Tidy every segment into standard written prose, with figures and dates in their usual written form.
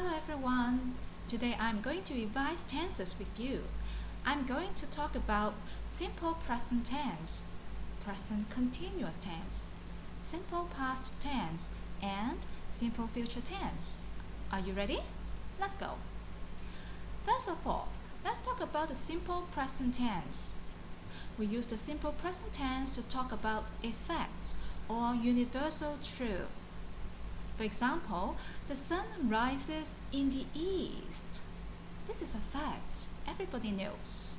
Hello everyone! Today I'm going to revise tenses with you. I'm going to talk about simple present tense, present continuous tense, simple past tense, and simple future tense. Are you ready? Let's go. First of all, let's talk about the simple present tense. We use the simple present tense to talk about a fact or universal truth. For example, the sun rises in the east. This is a fact, everybody knows.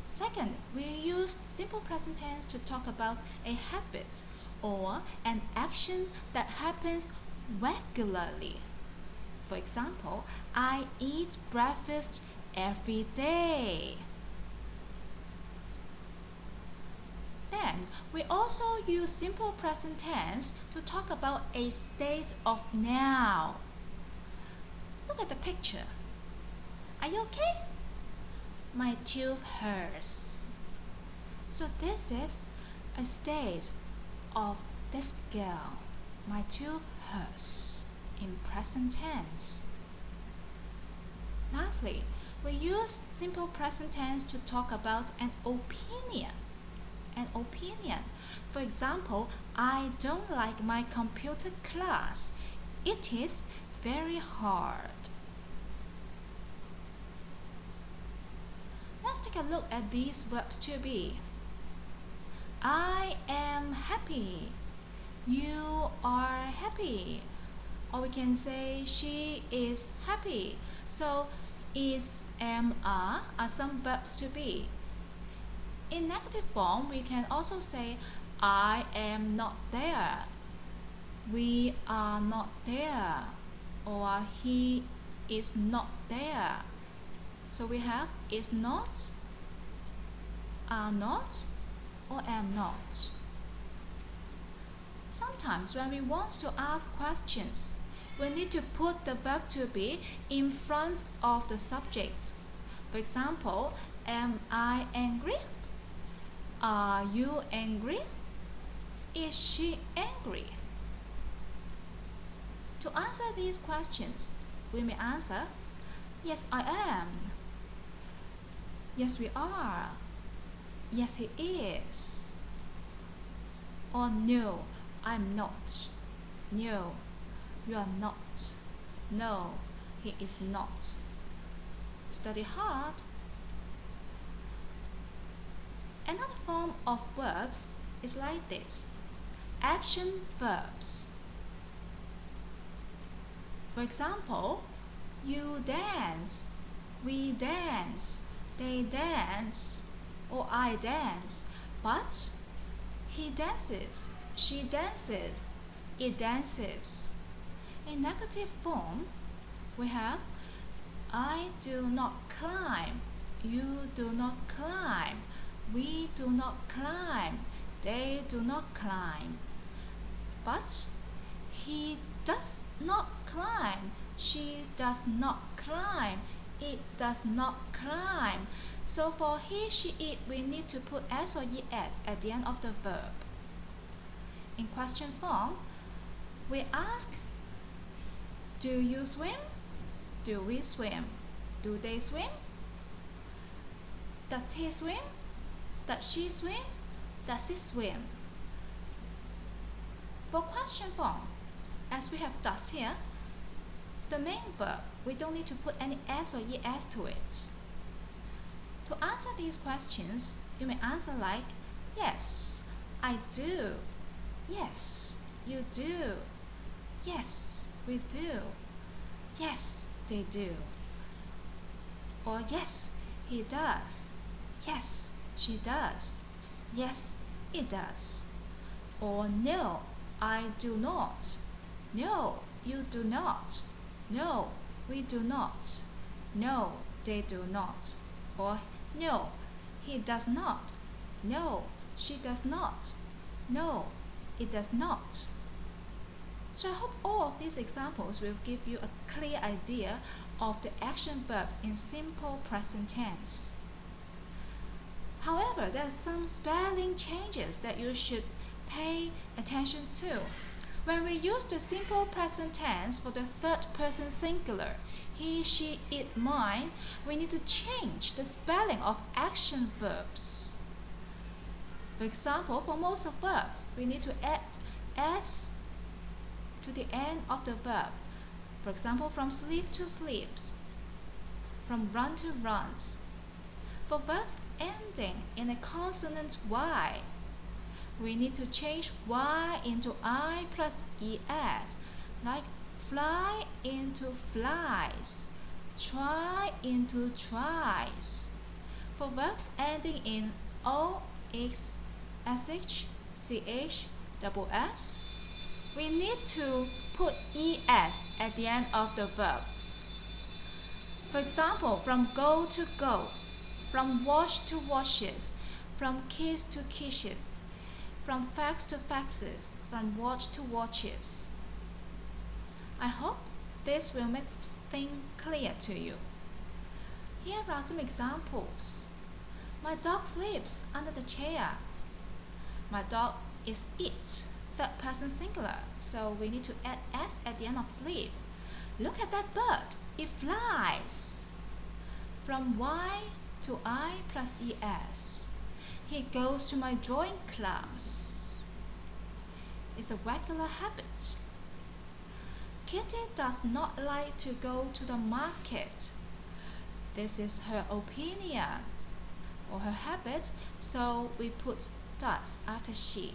Second, we use simple present tense to talk about a habit or an action that happens regularly. For example, I eat breakfast every day. Then, we also use simple present tense to talk about a state of now. Look at the picture. Are you okay? My tooth hurts. So this is a state of this girl. My tooth hurts in present tense. Lastly, we use simple present tense to talk about an opinion. An opinion. For example, I don't like my computer class. It is very hard. Let's take a look at these verbs to be. I am happy. You are happy. Or we can say she is happy. So is, am, are some verbs to be. In negative form, we can also say I am not there, we are not there, or he is not there. So we have is not, are not, or am not. Sometimes when we want to ask questions, we need to put the verb to be in front of the subject. For example, am I angry? Are you angry? Is she angry? To answer these questions, we may answer, yes, I am. Yes, we are. Yes, he is. Or no, I'm not. No, you are not. No, he is not. Study hard. Another form of verbs is like this. Action verbs. For example, you dance, we dance, they dance, or I dance, but he dances, she dances, it dances. In negative form, we have I do not climb, you do not climb, we do not climb, they do not climb. But he does not climb, she does not climb, it does not climb. So for he, she, it, we need to put s or es at the end of the verb. In question form, we ask, do you swim? Do we swim? Do they swim? Does he swim? Does she swim? Does it swim? For question form, as we have does here, the main verb, we don't need to put any s or es to it. To answer these questions, you may answer like, yes, I do. Yes, you do. Yes, we do. Yes, they do. Or yes, he does. Yes, she does. Yes, it does. Or no, I do not. No, you do not. No, we do not. No, they do not. Or no, he does not. No, she does not. No, it does not. So I hope all of these examples will give you a clear idea of the action verbs in simple present tense. However, there are some spelling changes that you should pay attention to. When we use the simple present tense for the third person singular, he, she, it, mine, we need to change the spelling of action verbs. For example, for most of verbs, we need to add s to the end of the verb. For example, from sleep to sleeps, from run to runs. For verbs ending in a consonant y, we need to change y into I plus es, like fly into flies, try into tries. For verbs ending in o, x, sh, ch, double s, we need to put es at the end of the verb. For example, from go to goes, from wash to washes, from kiss to kisses, from fax to faxes, from watch to watches. I hope this will make things clear to you. Here are some examples. My dog sleeps under the chair. My dog is it, third person singular, so we need to add s at the end of sleep. Look at that bird, it flies. From y to I plus es. He goes to my drawing class. It's a regular habit. Kitty does not like to go to the market. This is her opinion or her habit, so we put does after she.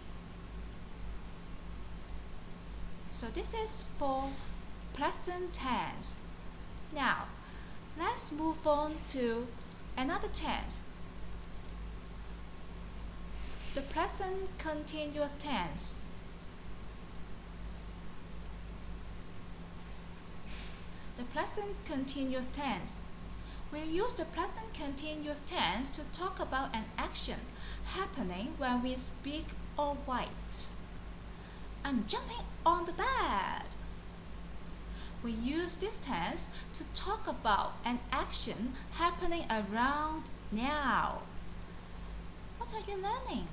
So this is for present tense. Now, let's move on to another tense. The present continuous tense. The present continuous tense. We use the present continuous tense to talk about an action happening when we speak or write. I'm jumping on the bed. We use this tense to talk about an action happening around now. What are you learning?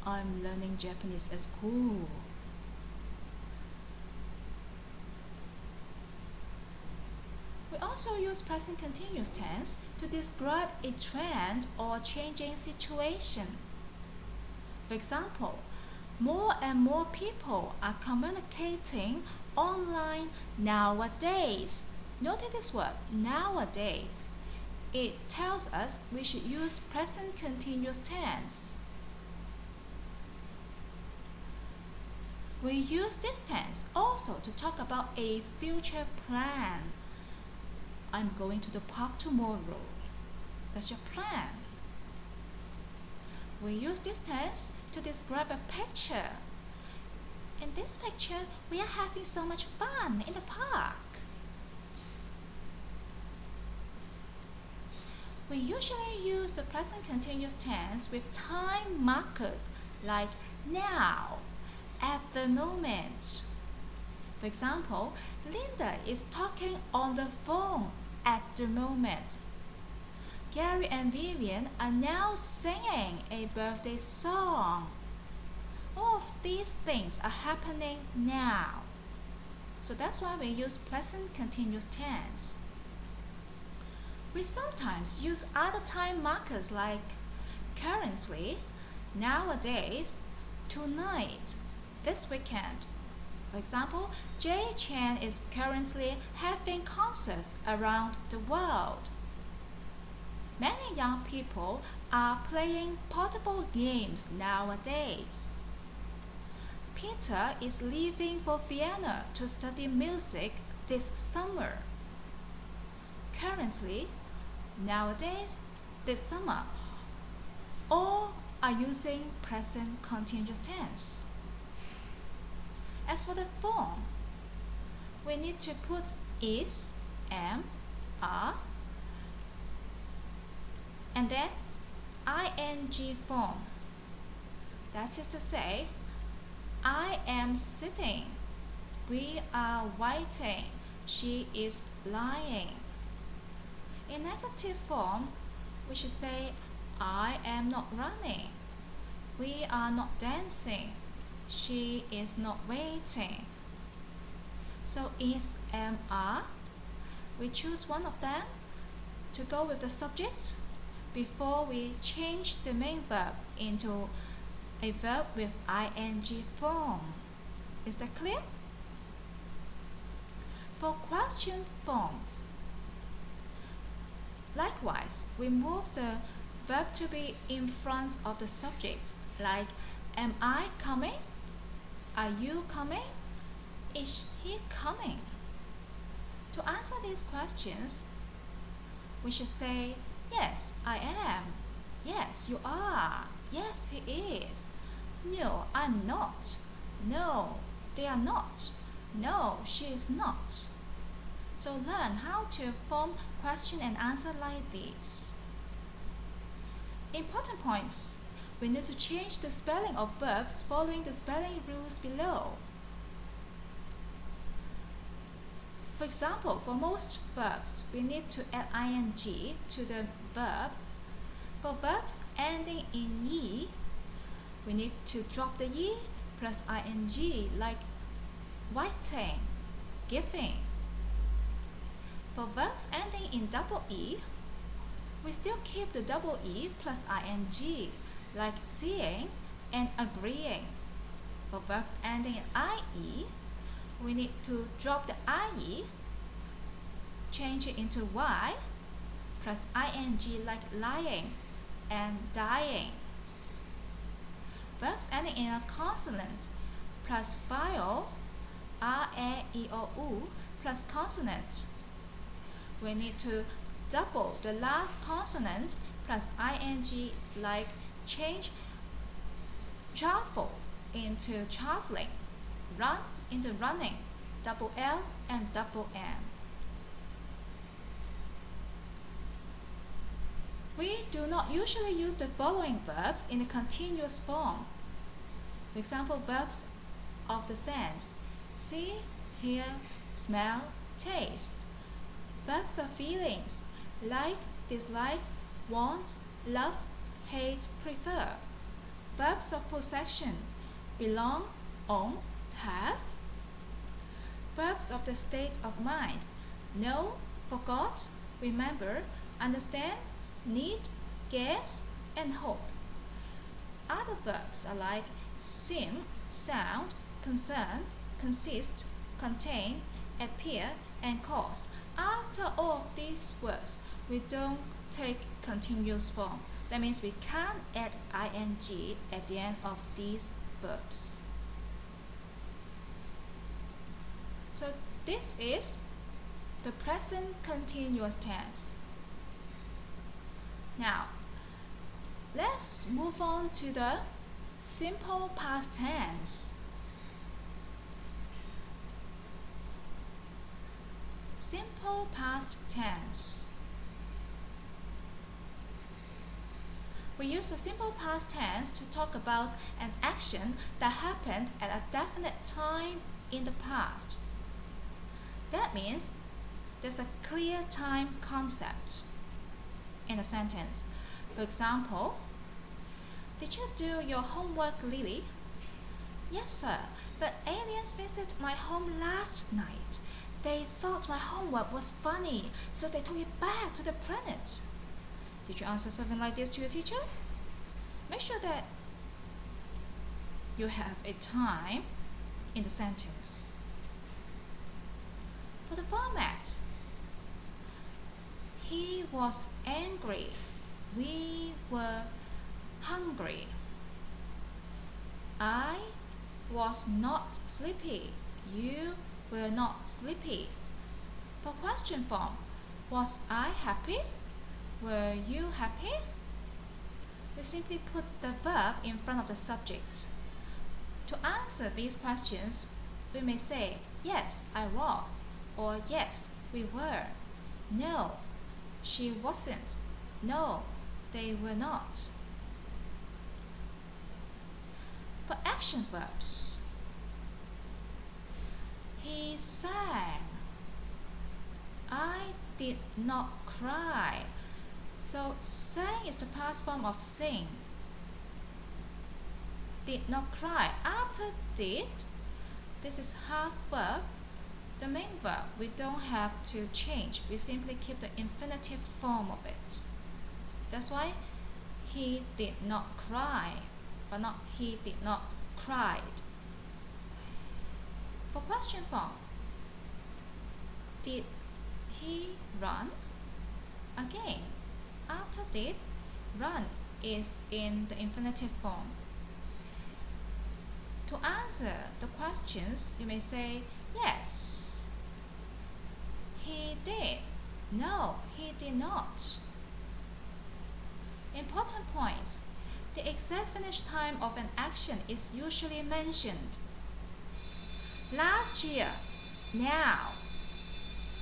I'm learning Japanese at school. We also use present continuous tense to describe a trend or changing situation. For example, more and more people are communicating online nowadays. Notice this word, nowadays. It tells us we should use present continuous tense. We use this tense also to talk about a future plan. I'm going to the park tomorrow. That's your plan. We use this tense to describe a picture. In this picture, we are having so much fun in the park. We usually use the present continuous tense with time markers like now, at the moment. For example, Linda is talking on the phone at the moment. Gary and Vivian are now singing a birthday song. All of these things are happening now. So that's why we use present continuous tense. We sometimes use other time markers like currently, nowadays, tonight, this weekend. For example, Jay Chan is currently having concerts around the world. Many young people are playing portable games nowadays. Peter is leaving for Vienna to study music this summer. Currently, nowadays, this summer. All are using present continuous tense. As for the form, we need to put is, am, are, and then ing form. That is to say, I am sitting, we are writing, she is lying. In negative form, we should say I am not running, we are not dancing, She is not waiting. So is, am, are. We choose one of them to go with the subject before we change the main verb into a verb with ing form. Is that clear? For question forms, likewise, we move the verb to be in front of the subject, like am I coming? Are you coming? Is he coming? To answer these questions, we should say, yes, I am. Yes, you are. Yes, he is. No, I'm not. No, they are not. No, she is not. So learn how to form question and answer like this. Important points. We need to change the spelling of verbs following the spelling rules below. For example, for most verbs, we need to add ing to the verb. For verbs ending in "-e", we need to drop the "e" plus ing, like writing, giving. For verbs ending in double "e", we still keep the double "e" plus ing, like seeing and agreeing. For verbs ending in "ie", we need to drop the "ie", change it into "y", plus ing, like lying and dying. Verbs ending in a consonant plus vowel, r, a, e, o, u, plus consonant. We need to double the last consonant plus ing, like change travel into traveling, run into running, double L and double N. We do not usually use the following verbs in the continuous form. For example, verbs of the sense: see, hear, smell, taste. Verbs of feelings: like, dislike, want, love, hate, prefer. Verbs of possession: belong, own, have. Verbs of the state of mind: know, forgot, remember, understand, need, guess, and hope. Other verbs are like seem, sound, concern, consist, contain, appear, and cause. After all of these words, we don't take continuous form. That means we can't add ing at the end of these verbs. So this is the present continuous tense. Now, let's move on to the simple past tense. Simple past tense. We use the simple past tense to talk about an action that happened at a definite time in the past. That means there's a clear time concept in a sentence. For example, did you do your homework, Lily? Yes, sir, but aliens visited my home last night. They thought my homework was funny, so they took it back to the planet. Did you answer something like this to your teacher? Make sure that you have a time in the sentence. For the format, he was angry. We were hungry. I was not sleepy. You were not sleepy. For question form, was I happy? Were you happy? We simply put the verb in front of the subject. To answer these questions, we may say, yes, I was, or yes, we were. No, she wasn't. No, they were not. For action verbs, he sang. I did not cry. So sang is the past form of sing. did not cry. After did, this is half verb. The main verb, we don't have to change. We simply keep the infinitive form of it. That's why he did not cry, but not he did not cried. For question form, did he run? Again, after did, run is in the infinitive form. To answer the questions, you may say, yes, he did. No, he did not. Important points. The exact finish time of an action is usually mentioned. Last year, now.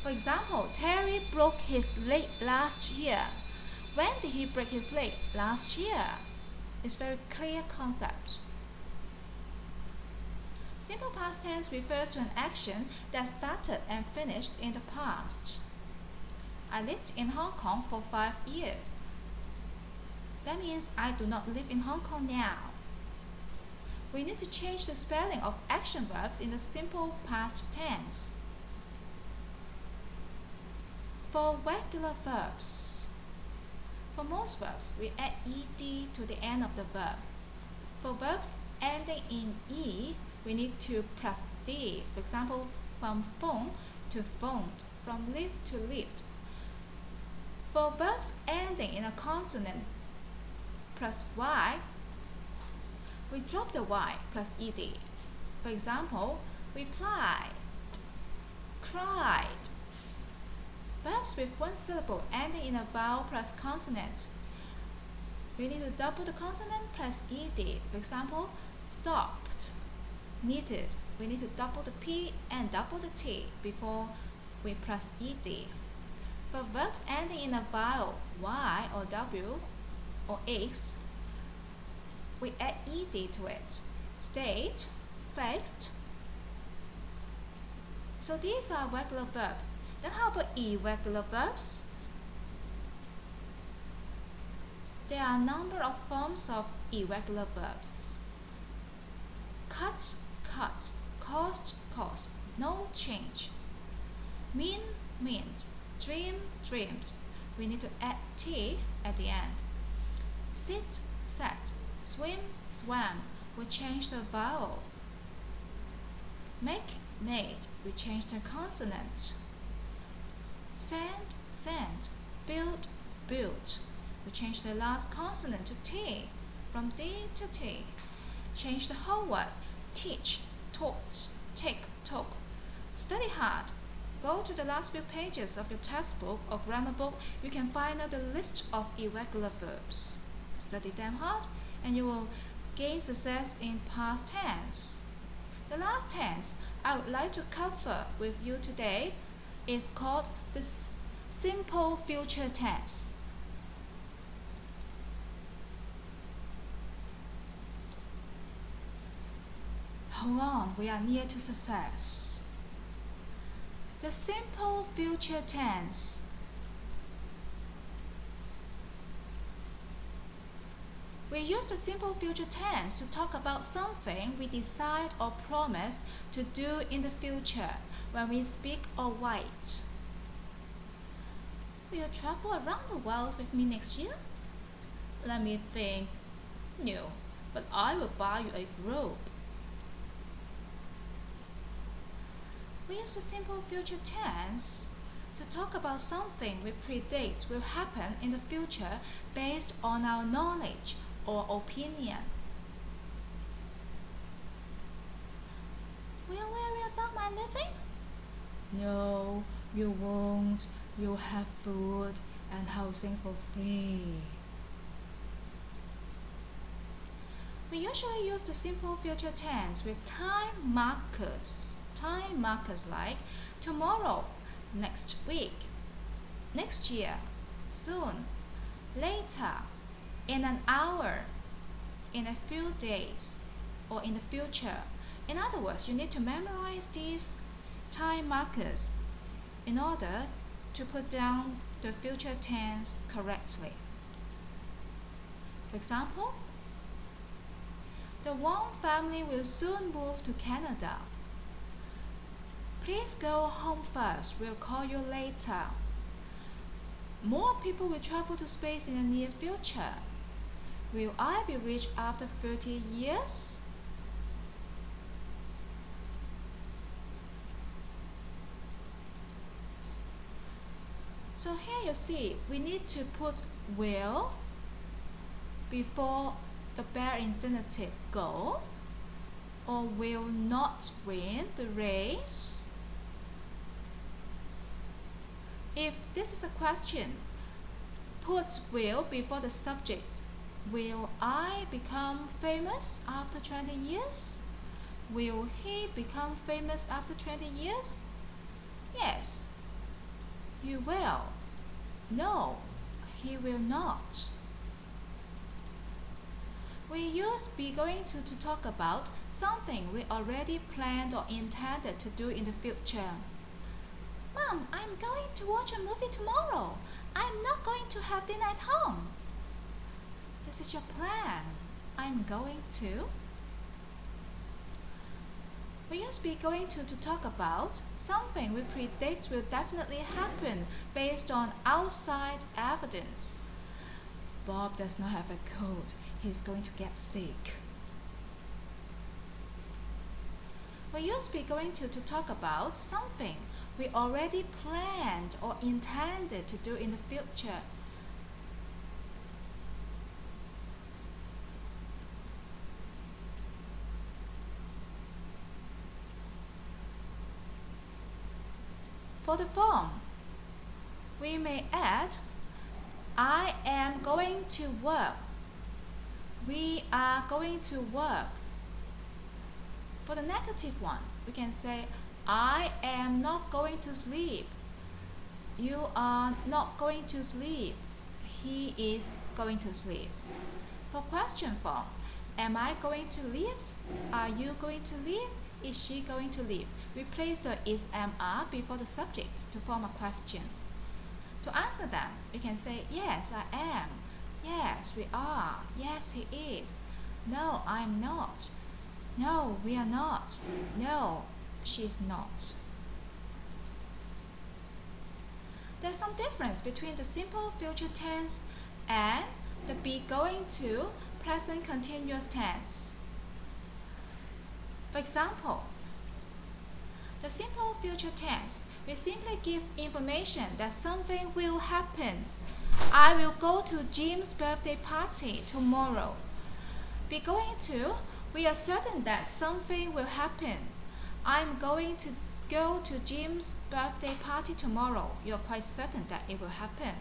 For example, Terry broke his leg last year. When did he break his leg? Last year. It's a very clear concept. Simple past tense refers to an action that started and finished in the past. I lived in Hong Kong for 5 years. That means I do not live in Hong Kong now. We need to change the spelling of action verbs in the simple past tense. For regular verbs, for most verbs, we add ed to the end of the verb. For verbs ending in e, we need to plus d. For example, from phone to phoned, from live to lived. For verbs ending in a consonant plus y, we drop the y plus ed. For example, replied, cried. Verbs with one syllable ending in a vowel plus consonant, we need to double the consonant plus ed. For example, stopped, knitted. We need to double the p and double the t before we plus ed. For verbs ending in a vowel y or w or x, we add ed to it. Stayed, fixed. So these are regular verbs. Then how about irregular verbs? There are a number of forms of irregular verbs. Cut, cut. Cost, cost. No change. Mean, meant. Dream, dreamed. We need to add t at the end. Sit, sat. Swim, swam. We change the vowel. Make, made. We change the consonant. Send, sent. Build, built. We change the last consonant to t, from d to t. Change the whole word. Teach, taught, take, took. Study hard. Go to the last few pages of your textbook or grammar book. You can find out the list of irregular verbs. Study them hard and you will gain success in past tense. The last tense I would like to cover with you today is called the simple future tense. Hold on, we are near to success. The simple future tense. We use the simple future tense to talk about something we decide or promise to do in the future when we speak or write. Will you travel around the world with me next year? Let me think. No, but I will buy you a globe. We use the simple future tense to talk about something we predict will happen in the future based on our knowledge or opinion. Will you worry about my living? No, you won't. You'll have food and housing for free. We usually use the simple future tense with time markers. Time markers like tomorrow, next week, next year, soon, later, in an hour, in a few days, or in the future. In other words, you need to memorize these time markers in order to put down the future tense correctly. For example, The Wong family will soon move to Canada. Please go home first. We'll call you later. More people will travel to space in the near future. Will I be rich after 30 years? So here you see, we need to put will before the bare infinitive go, or will not win the race. If this is a question, put will before the subject. Will I become famous after 20 years? Will he become famous after 20 years? Yes, you will. No, he will not. We use be going to talk about something we already planned or intended to do in the future. Mom, I'm going to watch a movie tomorrow. I'm not going to have dinner at home. This is your plan. I'm going to. We use be going to talk about something we predict will definitely happen based on outside evidence. Bob does not have a cold. He's going to get sick. We use be going to talk about something we already planned or intended to do in the future. For the form, we may add I am going to work. We are going to work. For the negative one, we can say I am not going to sleep. You are not going to sleep. He is going to sleep. For question form, am I going to leave? Are you going to leave? Is she going to leave? We place the is, am, are before the subject to form a question. To answer them, we can say yes, I am. Yes, we are. Yes, he is. No, I'm not. No, we are not. No, she is not. There's some difference between the simple future tense and the be going to present continuous tense. For example, the simple future tense, we simply give information that something will happen. I will go to Jim's birthday party tomorrow. Be going to, we are certain that something will happen. I'm going to go to Jim's birthday party tomorrow. You're quite certain that it will happen.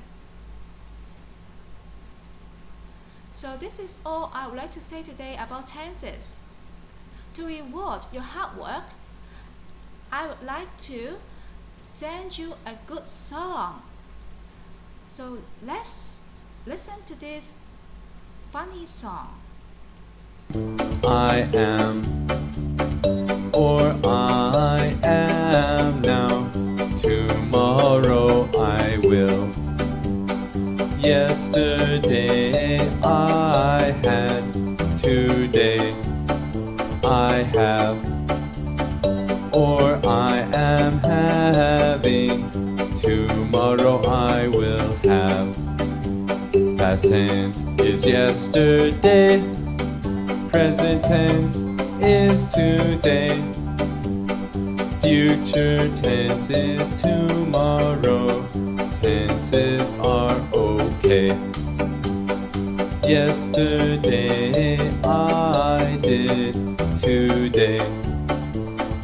So this is all I would like to say today about tenses. To reward your hard work, I would like to send you a good song. So let's listen to this funny song. I am, or I am now. Tomorrow I will. Yesterday I had. Today I have, or I am having. Tomorrow I will have. Past tense is yesterday. Present tense is today. Future tense is tomorrow. Tenses are okay. Yesterday I did. Today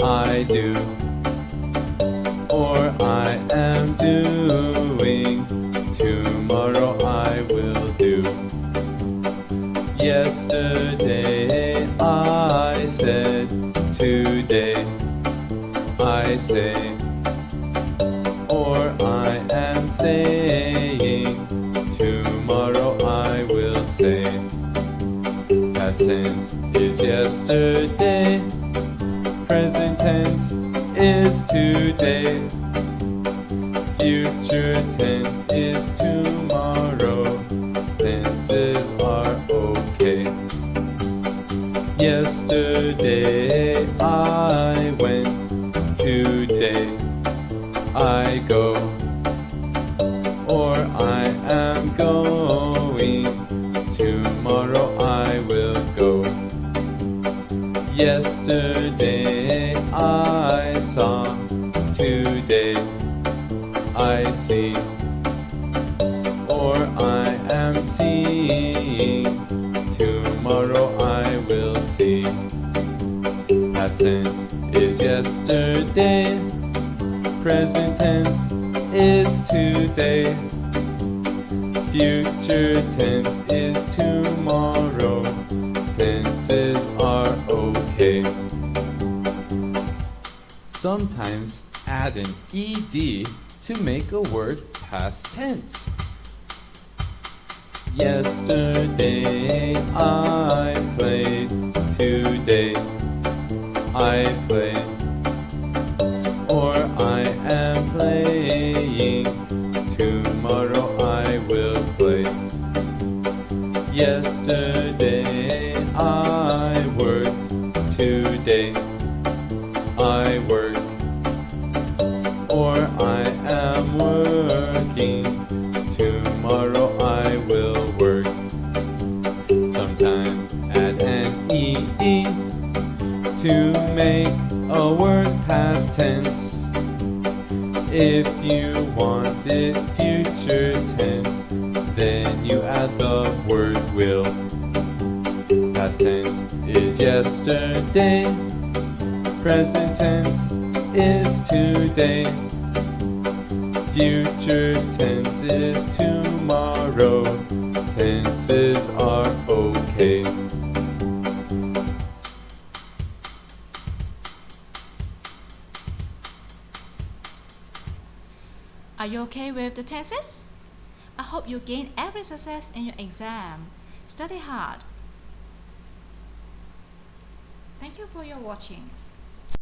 I do, or I am doing. Tomorrow I will do. Yesterday I said. Today I say, or I am saying. Tomorrow I will say. Past tense is yesterday. Present tense is today. Future tense is tomorrow. Tenses are okay. Yes. I go, or I am going. Tomorrow I will go. Yesterday I saw, today I see, or I am seeing. Tomorrow I will see. Past tense is yesterday. Present tense is today. Future tense is tomorrow. Tenses are okay. Sometimes add an ed to make a word past tense. Yesterday I played. Today I play. Or I am playing. Tomorrow I will play. Yesterday I worked. Today I work. Or I am working. Tomorrow I will work. Sometimes add an ed to make a word past tense. If you want it future tense, then you add the word will. Past tense is yesterday. Present tense is today. Future tense is tomorrow. Tenses are okay. Are you okay with the tenses? I hope you gain every success in your exam. Study hard. Thank you for your watching.